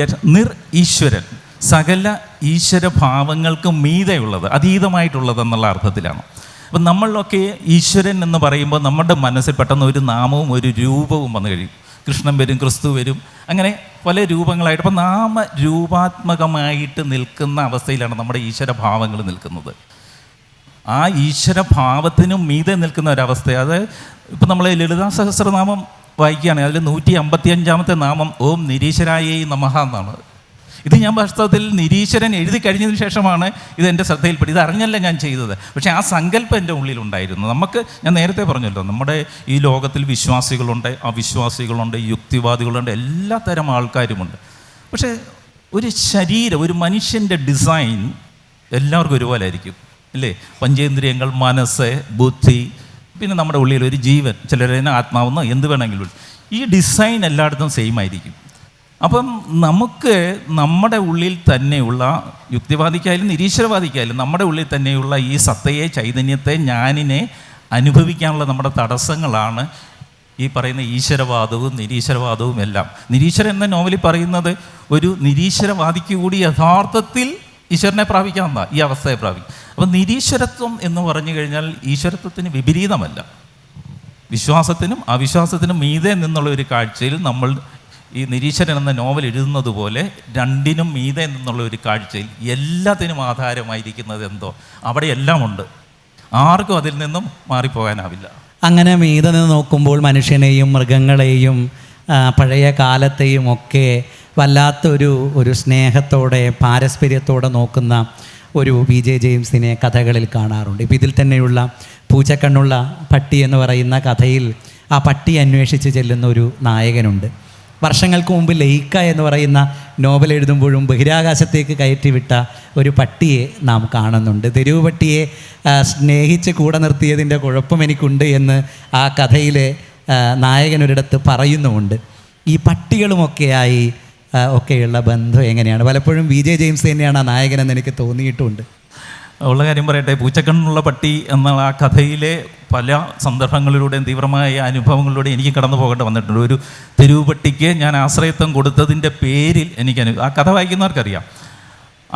ഈശ്വരൻ സകല ഈശ്വരഭാവങ്ങൾക്കും മീതെയുള്ളത്, അതീതമായിട്ടുള്ളതെന്നുള്ള അർത്ഥത്തിലാണ്. അപ്പം നമ്മളൊക്കെ ഈശ്വരൻ എന്ന് പറയുമ്പോൾ നമ്മുടെ മനസ്സിൽ പെട്ടെന്ന് ഒരു നാമവും ഒരു രൂപവും വന്നു കഴിയും. കൃഷ്ണൻ വരും, ക്രിസ്തു വരും, അങ്ങനെ പല രൂപങ്ങളായിട്ട്. അപ്പം നാമരൂപാത്മകമായിട്ട് നിൽക്കുന്ന അവസ്ഥയിലാണ് നമ്മുടെ ഈശ്വരഭാവങ്ങൾ നിൽക്കുന്നത്. ആ ഈശ്വരഭാവത്തിനും മീതെ നിൽക്കുന്ന ഒരവസ്ഥ. അത് ഇപ്പം നമ്മൾ ലളിതാ സഹസ്രനാമം വായിക്കുകയാണെങ്കിൽ അതിൽ 155-ാമത്തെ നാമം ഓം നിരീശ്വരായേ നമഃ എന്നാണ്. ഇത് ഞാൻ വാസ്തവത്തിൽ നിരീശ്വരൻ എഴുതി കഴിഞ്ഞതിന് ശേഷമാണ് ഇത് എൻ്റെ ശ്രദ്ധയിൽപ്പെട്ടത്. ഇത് അറിഞ്ഞല്ല ഞാൻ ചെയ്തത്, പക്ഷേ ആ സങ്കല്പം എൻ്റെ ഉള്ളിലുണ്ടായിരുന്നു. നമുക്ക്, ഞാൻ നേരത്തെ പറഞ്ഞല്ലോ, നമ്മുടെ ഈ ലോകത്തിൽ വിശ്വാസികളുണ്ട്, അവിശ്വാസികളുണ്ട്, യുക്തിവാദികളുണ്ട്, എല്ലാ തരം ആൾക്കാരുമുണ്ട്. പക്ഷേ ഒരു മനുഷ്യൻ്റെ ഡിസൈൻ എല്ലാവർക്കും ഒരുപോലെ ആയിരിക്കും അല്ലേ? പഞ്ചേന്ദ്രിയങ്ങൾ, മനസ്സ്, ബുദ്ധി, പിന്നെ നമ്മുടെ ഉള്ളിൽ ഒരു ജീവൻ, ചിലരതിനെ ആത്മാവെന്നോ എന്ത് വേണമെങ്കിലും, ഈ ഡിസൈൻ എല്ലായിടത്തും സെയിം ആയിരിക്കും. അപ്പം നമുക്ക് നമ്മുടെ ഉള്ളിൽ തന്നെയുള്ള, യുക്തിവാദിക്കായാലും നിരീശ്വരവാദിക്കായാലും, നമ്മുടെ ഉള്ളിൽ തന്നെയുള്ള ഈ സത്തയെ, ചൈതന്യത്തെ, ഞാനിനെ അനുഭവിക്കാനുള്ള നമ്മുടെ തടസ്സങ്ങളാണ് ഈ പറയുന്ന ഈശ്വരവാദവും നിരീശ്വരവാദവും എല്ലാം. നിരീശ്വരൻ എന്ന നോവലിൽ പറയുന്നത് ഒരു നിരീശ്വരവാദിക്ക് കൂടി യഥാർത്ഥത്തിൽ ഈശ്വരനെ പ്രാപിക്കാമെന്ന ഈ അവസ്ഥയെ പ്രാപിക്കും. അപ്പം നിരീശ്വരത്വം എന്ന് പറഞ്ഞു കഴിഞ്ഞാൽ ഈശ്വരത്വത്തിന് വിപരീതമല്ല. വിശ്വാസത്തിനും അവിശ്വാസത്തിനും മീതെ നിന്നുള്ള ഒരു കാഴ്ചയിൽ നമ്മൾ ഈ നിരീശ്വരൻ എന്ന നോവൽ എഴുതുന്നത് പോലെ രണ്ടിനും മീതെ നിന്നുള്ള ഒരു കാഴ്ചയിൽ എല്ലാത്തിനും ആധാരമായിരിക്കുന്നത് എന്തോ അവിടെ എല്ലാം ഉണ്ട്. ആർക്കും അതിൽ നിന്നും മാറിപ്പോകാനാവില്ല. അങ്ങനെ മീതെ നിന്ന് നോക്കുമ്പോൾ മനുഷ്യനെയും മൃഗങ്ങളെയും പഴയ കാലത്തെയും ഒക്കെ വല്ലാത്തൊരു സ്നേഹത്തോടെ, പാരസ്പര്യത്തോടെ നോക്കുന്ന ഒരു വി ജെ ജെയിംസിനെ കഥകളിൽ കാണാറുണ്ട്. ഇപ്പം ഇതിൽ തന്നെയുള്ള പൂച്ചക്കണ്ണുള്ള പട്ടി എന്ന് പറയുന്ന കഥയിൽ ആ പട്ടി അന്വേഷിച്ച് ചെല്ലുന്ന ഒരു നായകനുണ്ട്. വർഷങ്ങൾക്ക് മുമ്പ് ലൈക്ക എന്ന് പറയുന്ന നോവൽ എഴുതുമ്പോഴും ബഹിരാകാശത്തേക്ക് കയറ്റിവിട്ട ഒരു പട്ടിയെ നാം കാണുന്നുണ്ട്. തെരുവ് പട്ടിയെ സ്നേഹിച്ച് കൂടെ നിർത്തിയതിൻ്റെ കുഴപ്പം എനിക്കുണ്ട് എന്ന് ആ കഥയിലെ നായകനൊരിടത്ത് പറയുന്നുമുണ്ട്. ഈ പട്ടികളുമൊക്കെയായി ഒക്കെയുള്ള ബന്ധം എങ്ങനെയാണ്? പലപ്പോഴും വി ജെ ജെയിംസ് തന്നെയാണ് ആ നായകനെന്ന് എനിക്ക് തോന്നിയിട്ടുമുണ്ട്. ഉള്ള കാര്യം പറയട്ടെ, പൂച്ചക്കണ്ണുള്ള പട്ടി എന്ന ആ കഥയിലെ പല സന്ദർഭങ്ങളിലൂടെയും തീവ്രമായ അനുഭവങ്ങളിലൂടെ എനിക്ക് കടന്നു പോകേണ്ടി വന്നിട്ടുണ്ട്. ഒരു തെരുവ് പട്ടിക്ക് ഞാൻ ആശ്രയത്വം കൊടുത്തതിൻ്റെ പേരിൽ എനിക്ക് ആ കഥ വായിക്കുന്നവർക്കറിയാം,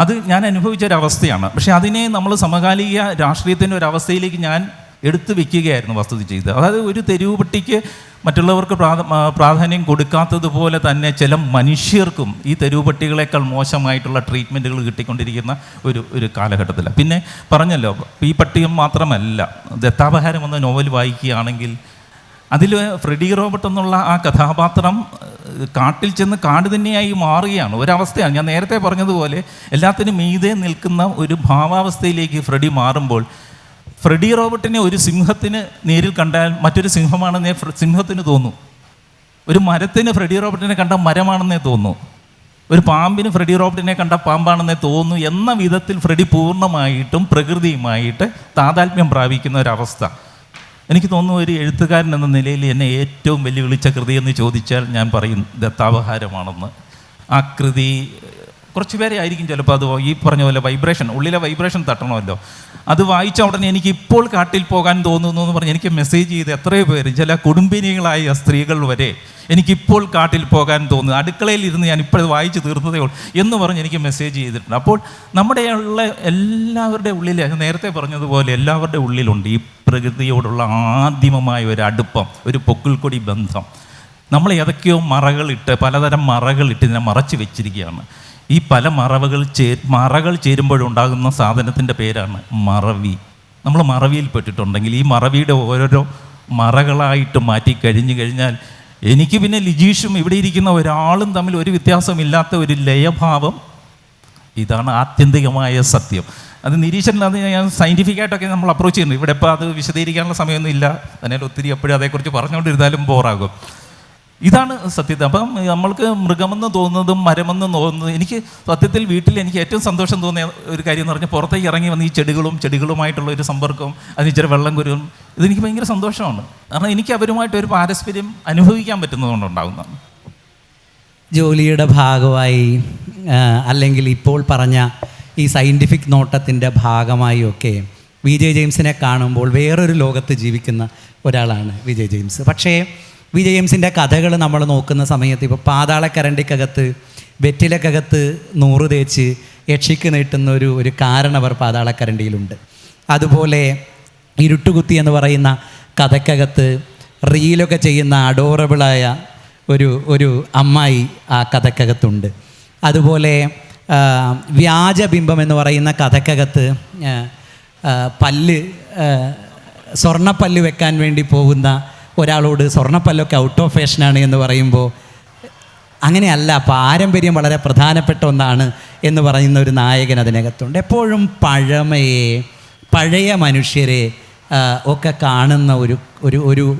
അത് ഞാൻ അനുഭവിച്ചൊരവസ്ഥയാണ്. പക്ഷേ അതിനെ നമ്മൾ സമകാലിക രാഷ്ട്രീയത്തിൻ്റെ ഒരവസ്ഥയിലേക്ക് ഞാൻ എടുത്തു വയ്ക്കുകയായിരുന്നു വസ്തുത ചെയ്തത്. അതായത് ഒരു തെരുവ് പട്ടിക്ക് മറ്റുള്ളവർക്ക് പ്രാധാന്യം കൊടുക്കാത്തതുപോലെ തന്നെ ചില മനുഷ്യർക്കും ഈ തെരുവ് പട്ടികളെക്കാൾ മോശമായിട്ടുള്ള ട്രീറ്റ്മെൻറ്റുകൾ കിട്ടിക്കൊണ്ടിരിക്കുന്ന ഒരു കാലഘട്ടത്തിലാണ്. പിന്നെ പറഞ്ഞല്ലോ, ഈ പട്ടിയും മാത്രമല്ല, ദത്താപഹാരം എന്ന നോവൽ വായിക്കുകയാണെങ്കിൽ അതിൽ ഫ്രെഡി റോബർട്ട് എന്നുള്ള ആ കഥാപാത്രം കാട്ടിൽ ചെന്ന് കാട് തന്നെയായി മാറുകയാണ്. ഒരവസ്ഥയാണ് ഞാൻ നേരത്തെ പറഞ്ഞതുപോലെ, എല്ലാത്തിനും മീതെ നിൽക്കുന്ന ഒരു ഭാവാവസ്ഥയിലേക്ക് ഫ്രെഡി മാറുമ്പോൾ, ഫ്രെഡി റോബർട്ടിനെ ഒരു സിംഹത്തിന് നേരിൽ കണ്ടാൽ മറ്റൊരു സിംഹമാണെന്നേ സിംഹത്തിന് തോന്നും. ഒരു മരത്തിന് ഫ്രെഡി റോബർട്ടിനെ കണ്ട മരമാണെന്നേ തോന്നും. ഒരു പാമ്പിന് ഫ്രെഡി റോബർട്ടിനെ കണ്ട പാമ്പാണെന്നേ തോന്നുന്നു എന്ന വിധത്തിൽ ഫ്രെഡി പൂർണ്ണമായിട്ടും പ്രകൃതിയുമായിട്ട് താതാത്മ്യം പ്രാപിക്കുന്ന ഒരവസ്ഥ. എനിക്ക് തോന്നുന്നു ഒരു എഴുത്തുകാരൻ എന്ന നിലയിൽ എന്നെ ഏറ്റവും വെല്ലുവിളിച്ച കൃതി എന്ന് ചോദിച്ചാൽ ഞാൻ പറയും ദത്താവഹാരമാണെന്ന്. ആ കൃതി കുറച്ച് പേരെ ആയിരിക്കും ചിലപ്പോൾ അത് ഈ പറഞ്ഞ പോലെ വൈബ്രേഷൻ, ഉള്ളിലെ വൈബ്രേഷൻ തട്ടണമല്ലോ. അത് വായിച്ച ഉടനെ എനിക്ക് ഇപ്പോൾ കാട്ടിൽ പോകാൻ തോന്നുന്നു എന്ന് പറഞ്ഞ് എനിക്ക് മെസ്സേജ് ചെയ്ത് എത്രയോ പേര്, ചില കുടുംബിനികളായ സ്ത്രീകൾ വരെ എനിക്കിപ്പോൾ കാട്ടിൽ പോകാൻ തോന്നുന്നു, അടുക്കളയിൽ ഇരുന്ന് ഞാൻ ഇപ്പോഴത് വായിച്ച് തീർന്നതേ ഉള്ളൂ എന്ന് പറഞ്ഞ് എനിക്ക് മെസ്സേജ് ചെയ്തിട്ടുണ്ട്. അപ്പോൾ നമ്മുടെ ഉള്ള എല്ലാവരുടെ ഉള്ളിൽ, നേരത്തെ പറഞ്ഞതുപോലെ എല്ലാവരുടെ ഉള്ളിലുണ്ട് ഈ പ്രകൃതിയോടുള്ള ആദിമമായ ഒരു അടുപ്പം, ഒരു പൊക്കിൾക്കൊടി ബന്ധം. നമ്മൾ ഏതൊക്കെയോ മറകളിട്ട്, പലതരം മറകളിട്ട് ഇതിനെ മറച്ച് വെച്ചിരിക്കുകയാണ്. ഈ പല മറകൾ ചേരുമ്പോഴുണ്ടാകുന്ന സാധനത്തിൻ്റെ പേരാണ് മറവി. നമ്മൾ മറവിയിൽ പെട്ടിട്ടുണ്ടെങ്കിൽ ഈ മറവിയുടെ ഓരോരോ മറകളായിട്ട് മാറ്റി കഴിഞ്ഞു കഴിഞ്ഞാൽ എനിക്ക് പിന്നെ ലിജീഷും ഇവിടെ ഇരിക്കുന്ന ഒരാളും തമ്മിൽ ഒരു വ്യത്യാസമില്ലാത്ത ഒരു ലയഭാവം, ഇതാണ് ആത്യന്തികമായ സത്യം. അത് നിരീക്ഷണം, അത് ഞാൻ സയൻറ്റിഫിക്കായിട്ടൊക്കെ നമ്മൾ അപ്രോച്ച് ചെയ്യുന്നു. ഇവിടെ ഇപ്പോൾ അത് വിശദീകരിക്കാനുള്ള സമയമൊന്നും ഇല്ല, എന്നാൽ ഒത്തിരി എപ്പോഴും അതേക്കുറിച്ച് പറഞ്ഞുകൊണ്ടിരുന്നാലും ബോറാകും. ഇതാണ് സത്യത്തിൽ. അപ്പം നമ്മൾക്ക് മൃഗമെന്ന് തോന്നുന്നതും മരമെന്ന് തോന്നുന്നതും, എനിക്ക് സത്യത്തിൽ വീട്ടിൽ എനിക്ക് ഏറ്റവും സന്തോഷം തോന്നിയ ഒരു കാര്യം എന്ന് പറഞ്ഞാൽ പുറത്തേക്ക് ഇറങ്ങി വന്ന് ഈ ചെടികളുമായിട്ടുള്ള ഒരു സമ്പർക്കവും അതിന് ഇച്ചിരി വെള്ളം കുരുവും, ഇതെനിക്ക് ഭയങ്കര സന്തോഷമാണ്. കാരണം എനിക്ക് അവരുമായിട്ടൊരു പാരസ്പര്യം അനുഭവിക്കാൻ പറ്റുന്നതുകൊണ്ടുണ്ടാകുന്നതാണ്. ജോലിയുടെ ഭാഗമായി അല്ലെങ്കിൽ ഇപ്പോൾ പറഞ്ഞ ഈ സയൻറ്റിഫിക് നോട്ടത്തിൻ്റെ ഭാഗമായി ഒക്കെ വി ജെ ജെയിംസിനെ കാണുമ്പോൾ വേറൊരു ലോകത്ത് ജീവിക്കുന്ന ഒരാളാണ് വി ജെ ജെയിംസ്. പക്ഷേ വി ജെ ജെയിംസിൻ്റെ കഥകൾ നമ്മൾ നോക്കുന്ന സമയത്ത് ഇപ്പോൾ പാതാളക്കരണ്ടിക്കകത്ത് വെറ്റിലക്കകത്ത് 100 തേച്ച് യക്ഷിക്ക് നീട്ടുന്ന ഒരു കാരണവർ പാതാളക്കരണ്ടിയിലുണ്ട്. അതുപോലെ ഇരുട്ടുകുത്തി എന്ന് പറയുന്ന കഥക്കകത്ത് റീലൊക്കെ ചെയ്യുന്ന അഡോറബിളായ ഒരു അമ്മായി ആ കഥക്കകത്തുണ്ട്. അതുപോലെ വ്യാജബിംബം എന്ന് പറയുന്ന കഥക്കകത്ത് സ്വർണ്ണപ്പല്ല് വെക്കാൻ വേണ്ടി പോകുന്ന ഒരാളോട് സ്വർണ്ണപ്പല്ലൊക്കെ ഔട്ട് ഓഫ് ഫാഷനാണ് എന്ന് പറയുമ്പോൾ അങ്ങനെയല്ല, പാരമ്പര്യം വളരെ പ്രധാനപ്പെട്ട ഒന്നാണ് എന്ന് പറയുന്ന ഒരു നായകൻ അതിനകത്തുണ്ട്. എപ്പോഴും പഴയ മനുഷ്യരെ ഒക്കെ കാണുന്ന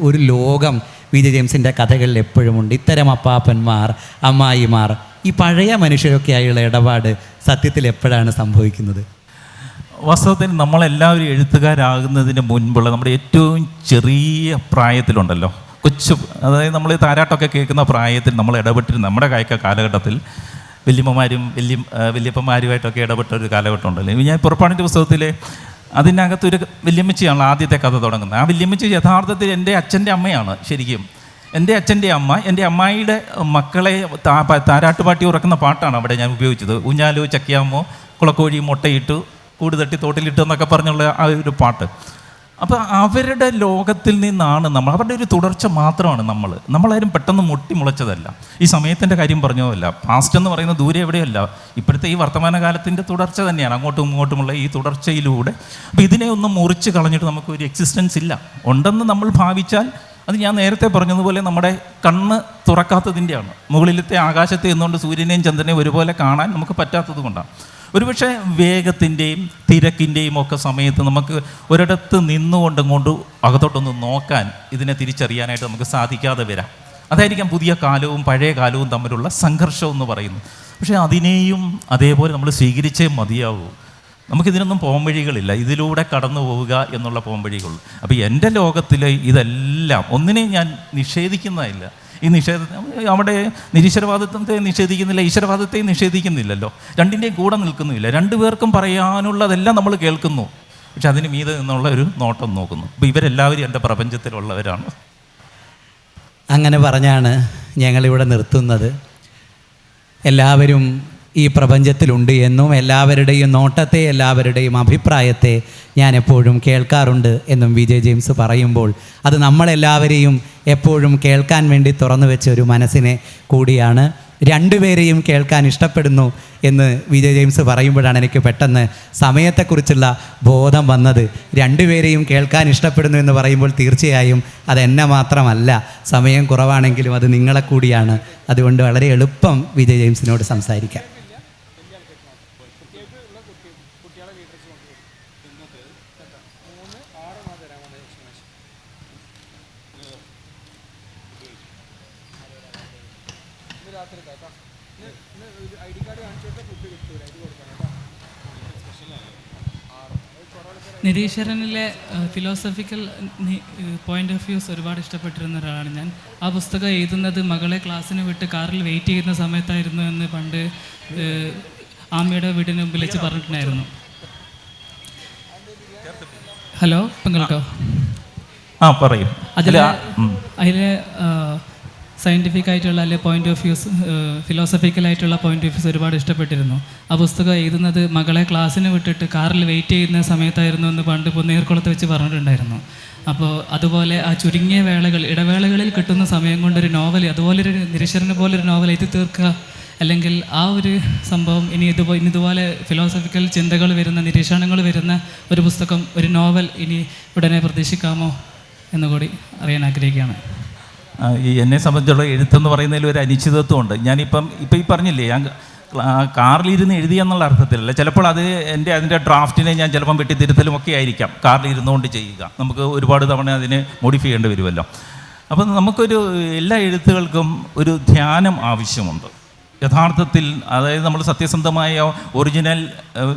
ഒരു ലോകം വി.ജെ. ജെയിംസിൻ്റെ കഥകളിൽ എപ്പോഴുമുണ്ട്. ഇത്തരം അപ്പാപ്പന്മാർ, അമ്മായിമാർ, ഈ പഴയ മനുഷ്യരൊക്കെ ആയുള്ള ഇടപാട് സത്യത്തിൽ എപ്പോഴാണ് സംഭവിക്കുന്നത്? വാസ്തവത്തിൽ നമ്മളെല്ലാവരും എഴുത്തുകാരാകുന്നതിന് മുൻപുള്ള നമ്മുടെ ഏറ്റവും ചെറിയ പ്രായത്തിലുണ്ടല്ലോ, അതായത് നമ്മൾ താരാട്ടമൊക്കെ കേൾക്കുന്ന പ്രായത്തിൽ നമ്മൾ ഇടപെട്ടിരുന്ന നമ്മുടെ കാലഘട്ടത്തിൽ വല്യമ്മമാരും വല്യപ്പന്മാരുമായിട്ടൊക്കെ ഇടപെട്ട ഒരു കാലഘട്ടം ഉണ്ടല്ലോ. ഞാൻ പുറപ്പാടിൻ്റെ പുസ്തകത്തിൽ അതിനകത്തൊരു വല്യമ്മച്ചിയാണല്ലോ ആദ്യത്തെ കഥ തുടങ്ങുന്നത്. ആ വല്യമ്മച്ചി യഥാർത്ഥത്തിൽ എൻ്റെ അച്ഛൻ്റെ അമ്മയാണ്. ശരിക്കും എൻ്റെ അച്ഛൻ്റെ അമ്മ എൻ്റെ അമ്മായിയുടെ മക്കളെ താരാട്ടുപാട്ടി ഉറക്കുന്ന പാട്ടാണ് അവിടെ ഞാൻ ഉപയോഗിച്ചത്. ഊഞ്ഞാലോ ചക്കിയാമോ കുളക്കോഴി മുട്ടയിട്ടു കൂട് തട്ടി തോട്ടിലിട്ടു എന്നൊക്കെ പറഞ്ഞുള്ള ആ ഒരു പാട്ട്. അപ്പോൾ അവരുടെ ലോകത്തിൽ നിന്നാണ് നമ്മൾ, അവരുടെ ഒരു തുടർച്ച മാത്രമാണ് നമ്മളാരും പെട്ടെന്ന് മുളച്ചതല്ല. ഈ സമയത്തിൻ്റെ കാര്യം പറഞ്ഞതല്ല, പാസ്റ്റ് എന്ന് പറയുന്ന ദൂരെ എവിടെയല്ല, ഇപ്പോഴത്തെ ഈ വർത്തമാനകാലത്തിൻ്റെ തുടർച്ച തന്നെയാണ്, അങ്ങോട്ടും ഇങ്ങോട്ടുമുള്ള ഈ തുടർച്ചയിലൂടെ. അപ്പോൾ ഇതിനെ ഒന്നും മുറിച്ച് കളഞ്ഞിട്ട് നമുക്കൊരു എക്സിസ്റ്റൻസ് ഇല്ല. ഉണ്ടെന്ന് നമ്മൾ ഭാവിച്ചാൽ അത് ഞാൻ നേരത്തെ പറഞ്ഞതുപോലെ നമ്മുടെ കണ്ണ് തുറക്കാത്തതിൻ്റെയാണ്. മുകളിലത്തെ ആകാശത്തെ എന്നുകൊണ്ട് സൂര്യനെയും ചന്ദ്രനെയും ഒരുപോലെ കാണാൻ നമുക്ക് പറ്റാത്തത് കൊണ്ടാണ്. ഒരുപക്ഷെ വേഗത്തിൻ്റെയും തിരക്കിൻ്റെയും ഒക്കെ സമയത്ത് നമുക്ക് ഒരിടത്ത് നിന്നുകൊണ്ട് അകത്തോട്ടൊന്ന് നോക്കാൻ, ഇതിനെ തിരിച്ചറിയാനായിട്ട് നമുക്ക് സാധിക്കാതെ വരാം. അതായിരിക്കാം പുതിയ കാലവും പഴയ കാലവും തമ്മിലുള്ള സംഘർഷം എന്ന് പറയുന്നത്. പക്ഷേ അതിനെയും അതേപോലെ നമ്മൾ സ്വീകരിച്ചേ മതിയാവൂ. നമുക്കിതിനൊന്നും പോംവഴികളില്ല, ഇതിലൂടെ കടന്നു പോവുക എന്നുള്ള പോംവഴികളുള്ളൂ. അപ്പോൾ എൻ്റെ ലോകത്തിൽ ഇതെല്ലാം ഒന്നിനെയും ഞാൻ നിഷേധിക്കുന്നതില്ല. ഈ അവിടെ നിരീശ്വരവാദത്തെ നിഷേധിക്കുന്നില്ല, ഈശ്വരവാദത്തെയും നിഷേധിക്കുന്നില്ലല്ലോ. രണ്ടിൻ്റെയും കൂടെ നിൽക്കുന്നുമില്ല. രണ്ടുപേർക്കും പറയാനുള്ളതെല്ലാം നമ്മൾ കേൾക്കുന്നു, പക്ഷെ അതിന് മീതെ നിന്നുള്ള ഒരു നോട്ടം നോക്കുന്നു. അപ്പോൾ ഇവരെല്ലാവരും എൻ്റെ പ്രപഞ്ചത്തിലുള്ളവരാണ്. അങ്ങനെ പറഞ്ഞാണ് ഞങ്ങളിവിടെ നിർത്തുന്നത്. എല്ലാവരും ഈ പ്രപഞ്ചത്തിലുണ്ട് എന്നും എല്ലാവരുടെയും നോട്ടത്തെ, എല്ലാവരുടെയും അഭിപ്രായത്തെ ഞാൻ എപ്പോഴും കേൾക്കാറുണ്ട് എന്നും വി.ജെ. ജെയിംസ് പറയുമ്പോൾ അത് നമ്മളെല്ലാവരെയും എപ്പോഴും കേൾക്കാൻ വേണ്ടി തുറന്നു വെച്ച ഒരു മനസ്സിനെ കൂടിയാണ്. രണ്ടുപേരെയും കേൾക്കാൻ ഇഷ്ടപ്പെടുന്നു എന്ന് വി.ജെ. ജെയിംസ് പറയുമ്പോഴാണ് എനിക്ക് പെട്ടെന്ന് സമയത്തെക്കുറിച്ചുള്ള ബോധം വന്നത്. രണ്ടുപേരെയും കേൾക്കാൻ ഇഷ്ടപ്പെടുന്നു എന്ന് പറയുമ്പോൾ തീർച്ചയായും അതെന്നെ മാത്രമല്ല, സമയം കുറവാണെങ്കിലും അത് നിങ്ങളെ കൂടിയാണ്. അതുകൊണ്ട് വളരെ എളുപ്പം വി.ജെ. ജെയിംസിനോട് സംസാരിക്കാം. നിരീശ്വരനിലെ ഫിലോസഫിക്കൽ പോയിന്റ് ഓഫ് വ്യൂസ് ഒരുപാട് ഇഷ്ടപ്പെട്ടിരുന്ന ഒരാളാണ് ഞാൻ. ആ പുസ്തകം എഴുതുന്നത് മകളെ ക്ലാസ്സിന് വിട്ട് കാറിൽ വെയിറ്റ് ചെയ്യുന്ന സമയത്തായിരുന്നു എന്ന് പണ്ട് ആമ്മയുടെ വീടിന് മുമ്പിൽ വെച്ച് പറഞ്ഞിട്ടുണ്ടായിരുന്നു. ഹലോ, ഇപ്പം കേൾക്കോ? പറയും. അതിലെ സയൻറ്റിഫിക് ആയിട്ടുള്ള അല്ലെ പോയിന്റ് ഓഫ് വ്യൂസ്, ഫിലോസഫിക്കലായിട്ടുള്ള പോയിന്റ് ഓഫ് വ്യൂസ് ഒരുപാട് ഇഷ്ടപ്പെട്ടിരുന്നു. ആ പുസ്തകം എഴുതുന്നത് മകളെ ക്ലാസ്സിന് വിട്ടിട്ട് കാറിൽ വെയിറ്റ് ചെയ്യുന്ന സമയത്തായിരുന്നു എന്ന് പണ്ട് പൊന്നേർക്കുളത്ത് വെച്ച് പറഞ്ഞിട്ടുണ്ടായിരുന്നു. അപ്പോൾ അതുപോലെ ആ ചുരുങ്ങിയ ഇടവേളകളിൽ കിട്ടുന്ന സമയം കൊണ്ടൊരു നോവൽ, അതുപോലൊരു നിരീശ്വരനെ പോലൊരു നോവൽ എഴുതി തീർക്കുക, അല്ലെങ്കിൽ ആ ഒരു സംഭവം ഇതുപോലെ ഫിലോസഫിക്കൽ ചിന്തകൾ വരുന്ന, നിരീക്ഷണങ്ങൾ വരുന്ന ഒരു പുസ്തകം, ഒരു നോവൽ ഇനി ഉടനെ പ്രതീക്ഷിക്കാമോ എന്നുകൂടി അറിയാൻ ആഗ്രഹിക്കുകയാണ്. ഈ എന്നെ സംബന്ധിച്ചുള്ള എഴുത്തെന്ന് പറയുന്നതിൽ ഒരു അനിശ്ചിതത്വമുണ്ട്. ഞാനിപ്പം ഈ പറഞ്ഞില്ലേ, ഞാൻ കാറിലിരുന്ന് എഴുതിയെന്നുള്ള അർത്ഥത്തിലല്ല. ചിലപ്പോൾ അതിൻ്റെ ഡ്രാഫ്റ്റിനെ ഞാൻ ചിലപ്പം വെട്ടിത്തിരുത്തലും ഒക്കെ ആയിരിക്കാം കാറിലിരുന്നുകൊണ്ട് ചെയ്യുക. നമുക്ക് ഒരുപാട് തവണ അതിനെ മോഡിഫൈ ചെയ്യേണ്ടി വരുമല്ലോ. അപ്പം നമുക്കൊരു എല്ലാ എഴുത്തുകൾക്കും ഒരു ധ്യാനം ആവശ്യമുണ്ട് യഥാർത്ഥത്തിൽ. അതായത് നമ്മൾ സത്യസന്ധമായ ഒറിജിനൽ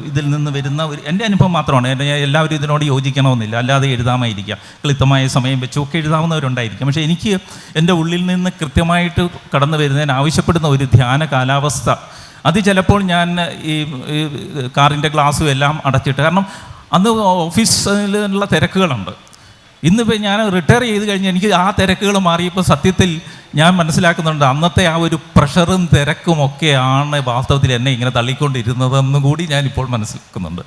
ഇതിൽ നിന്ന് വരുന്ന എൻ്റെ അനുഭവം മാത്രമാണ്. എല്ലാവരും ഇതിനോട് യോജിക്കണമെന്നില്ല, അല്ലാതെ എഴുതാമായിരിക്കാം, ക്ലിപ്തമായ സമയം വെച്ചൊക്കെ എഴുതാവുന്നവരുണ്ടായിരിക്കും. പക്ഷേ എനിക്ക് എൻ്റെ ഉള്ളിൽ നിന്ന് കൃത്യമായിട്ട് കടന്നു വരുന്നതിന് ആവശ്യപ്പെടുന്ന ഒരു ധ്യാന കാലാവസ്ഥ, അത് ചിലപ്പോൾ ഞാൻ ഈ കാറിൻ്റെ ഗ്ലാസ്സും എല്ലാം അടച്ചിട്ട്, കാരണം അന്ന് ഓഫീസിലുള്ള തിരക്കുകളുണ്ട്. ഇന്നിപ്പോൾ ഞാൻ റിട്ടയർ ചെയ്ത് കഴിഞ്ഞ് എനിക്ക് ആ തിരക്കുകൾ മാറിയപ്പോൾ സത്യത്തിൽ ഞാൻ മനസ്സിലാക്കുന്നുണ്ട്, അന്നത്തെ ആ ഒരു പ്രഷറും തിരക്കും ഒക്കെയാണ് വാസ്തവത്തിൽ എന്നെ ഇങ്ങനെ തള്ളിക്കൊണ്ടിരുന്നതെന്നും കൂടി ഞാനിപ്പോൾ മനസ്സിലാക്കുന്നുണ്ട്.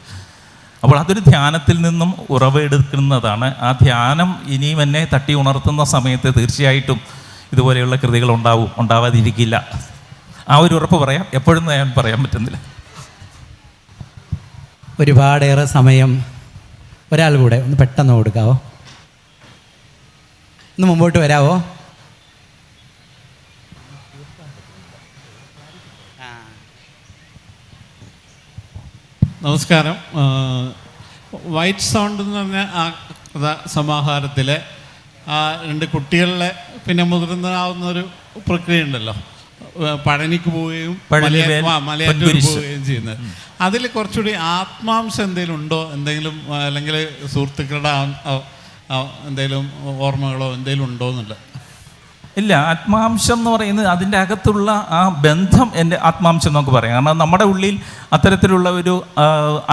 അപ്പോൾ അതൊരു ധ്യാനത്തിൽ നിന്നും ഉറവെടുക്കുന്നതാണ്. ആ ധ്യാനം ഇനിയും എന്നെ തട്ടി ഉണർത്തുന്ന സമയത്ത് തീർച്ചയായിട്ടും ഇതുപോലെയുള്ള കൃതികൾ ഉണ്ടാവാതിരിക്കില്ല. ആ ഒരു ഉറപ്പ് പറയാം, എപ്പോഴും ഞാൻ പറയാൻ പറ്റുന്നില്ല. ഒരുപാടേറെ സമയം ഒരാൾ കൂടെ ഒന്ന് പെട്ടെന്ന് കൊടുക്കാവോ? ഒന്ന് മുമ്പോട്ട് വരാവോ? നമസ്കാരം. വൈറ്റ് സൗണ്ട് എന്ന് പറഞ്ഞ ആ കഥാ സമാഹാരത്തിലെ ആ 2 കുട്ടികളിലെ പിന്നെ മുതിർന്നാവുന്നൊരു പ്രക്രിയ ഉണ്ടല്ലോ, പഴനിക്ക് പോവുകയും മലയാറ്റൂർ പോവുകയും ചെയ്യുന്നത്. അതിൽ കുറച്ചുകൂടി ആത്മാംശം എന്തെങ്കിലും ഉണ്ടോ, എന്തെങ്കിലും അല്ലെങ്കിൽ സുഹൃത്തുക്കളുടെ എന്തെങ്കിലും ഓർമ്മകളോ എന്തെങ്കിലും ഉണ്ടോ എന്നുള്ള? ഇല്ല, ആത്മാംശം എന്ന് പറയുന്നത് അതിൻ്റെ അകത്തുള്ള ആ ബന്ധം എൻ്റെ ആത്മാംശം നമുക്ക് പറയാം. കാരണം നമ്മുടെ ഉള്ളിൽ അത്തരത്തിലുള്ള ഒരു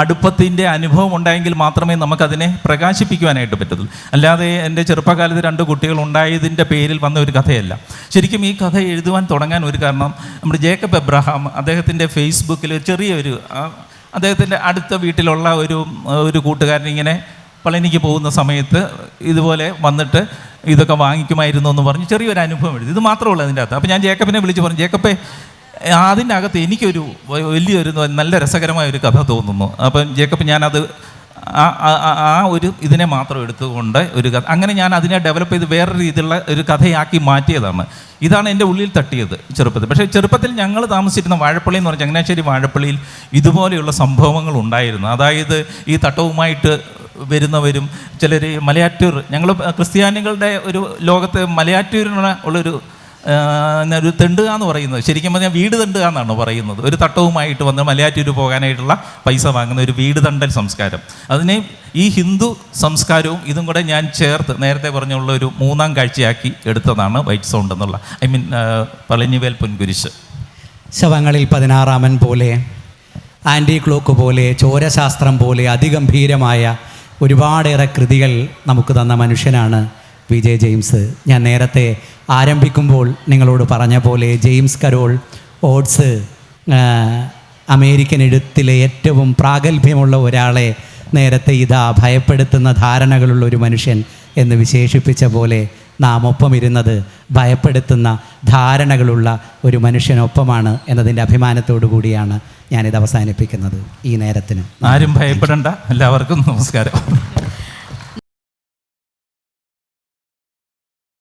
അടുപ്പത്തിൻ്റെ അനുഭവം ഉണ്ടായെങ്കിൽ മാത്രമേ നമുക്കതിനെ പ്രകാശിപ്പിക്കുവാനായിട്ട് പറ്റത്തുള്ളൂ. അല്ലാതെ എൻ്റെ ചെറുപ്പകാലത്ത് 2 കുട്ടികൾ ഉണ്ടായതിൻ്റെ പേരിൽ വന്ന ഒരു കഥയല്ല. ശരിക്കും ഈ കഥ എഴുതുവാൻ തുടങ്ങാൻ ഒരു കാരണം, നമ്മുടെ ജേക്കബ് എബ്രഹാം അദ്ദേഹത്തിൻ്റെ ഫേസ്ബുക്കിൽ ചെറിയൊരു അദ്ദേഹത്തിൻ്റെ അടുത്ത വീട്ടിലുള്ള ഒരു കൂട്ടുകാരൻ ഇങ്ങനെ പളനിക്ക് പോകുന്ന സമയത്ത് ഇതുപോലെ വന്നിട്ട് ഇതൊക്കെ വാങ്ങിക്കുമായിരുന്നു എന്ന് പറഞ്ഞ് ചെറിയൊരു അനുഭവം എഴുതി. ഇത് മാത്രമല്ല അതിൻ്റെ അകത്ത്. അപ്പോൾ ഞാൻ ജേക്കബിനെ വിളിച്ച് പറഞ്ഞു, ജേക്കബേ അതിൻ്റെ അകത്ത് എനിക്കൊരു വലിയൊരു നല്ല രസകരമായ ഒരു കഥ തോന്നുന്നു. അപ്പം ജേക്കബ് ഞാനത് ഒരു ഇതിനെ മാത്രം എടുത്തുകൊണ്ട് ഒരു കഥ, അങ്ങനെ ഞാൻ അതിനെ ഡെവലപ്പ് ചെയ്ത് വേറെ രീതിയിലുള്ള ഒരു കഥയാക്കി മാറ്റിയതാണ്. ഇതാണ് എൻ്റെ ഉള്ളിൽ തട്ടിയത് ചെറുപ്പത്തിൽ. പക്ഷേ ചെറുപ്പത്തിൽ ഞങ്ങൾ താമസിച്ചിരുന്ന വാഴപ്പള്ളി എന്ന് പറഞ്ഞാൽ ചങ്ങനാശ്ശേരി വാഴപ്പള്ളിയിൽ ഇതുപോലെയുള്ള സംഭവങ്ങൾ ഉണ്ടായിരുന്നു. അതായത് ഈ തട്ടവുമായിട്ട് വരുന്നവരും ചിലർ മലയാറ്റൂർ, ഞങ്ങൾ ക്രിസ്ത്യാനികളുടെ ഒരു ലോകത്ത് മലയാറ്റൂരിനുള്ള ഉള്ളൊരു തെണ്ടുക എന്ന് പറയുന്നത്, ശരിക്കും പറഞ്ഞാൽ വീട് തെണ്ടുക എന്നാണ് പറയുന്നത്. ഒരു തട്ടവുമായിട്ട് വന്ന് മലയാറ്റൂർ പോകാനായിട്ടുള്ള പൈസ വാങ്ങുന്ന ഒരു വീട് തണ്ടൽ സംസ്കാരം. അതിനെ ഈ ഹിന്ദു സംസ്കാരവും ഇതും കൂടെ ഞാൻ ചേർത്ത് നേരത്തെ പറഞ്ഞുള്ള ഒരു 3ാം കാഴ്ചയാക്കി എടുത്തതാണ് വൈറ്റ് സൗണ്ട് എന്നുള്ള, പളനിവേൽ പൊൻകുരിശ്. ശവങ്ങളിൽ 16-ാമൻ പോലെ, ആൻറ്റി ക്ലോക്ക് പോലെ, ചോരശാസ്ത്രം പോലെ അതിഗംഭീരമായ ഒരുപാടേറെ കൃതികൾ നമുക്ക് തന്ന മനുഷ്യനാണ് വിജയ ജെയിംസ്. ഞാൻ നേരത്തെ ആരംഭിക്കുമ്പോൾ നിങ്ങളോട് പറഞ്ഞ പോലെ ജെയിംസ് കരോൾ ഓട്സ് അമേരിക്കൻ എഴുത്തിലെ ഏറ്റവും പ്രാഗൽഭ്യമുള്ള ഒരാളെ നേരത്തെ ഇതാ ഭയപ്പെടുത്തുന്ന ധാരണകളുള്ള ഒരു മനുഷ്യൻ എന്ന് വിശേഷിപ്പിച്ച പോലെ നാം ഒപ്പം ഇരുന്നത് ഭയപ്പെടുത്തുന്ന ധാരണകളുള്ള ഒരു മനുഷ്യനൊപ്പമാണ് എന്നതിൻ്റെ അഭിമാനത്തോടു കൂടിയാണ് ഞാനിത് അവസാനിപ്പിക്കുന്നത്. ഈ നേരത്തിന് ആരും ഭയപ്പെടേണ്ട. എല്ലാവർക്കും നമസ്കാരം.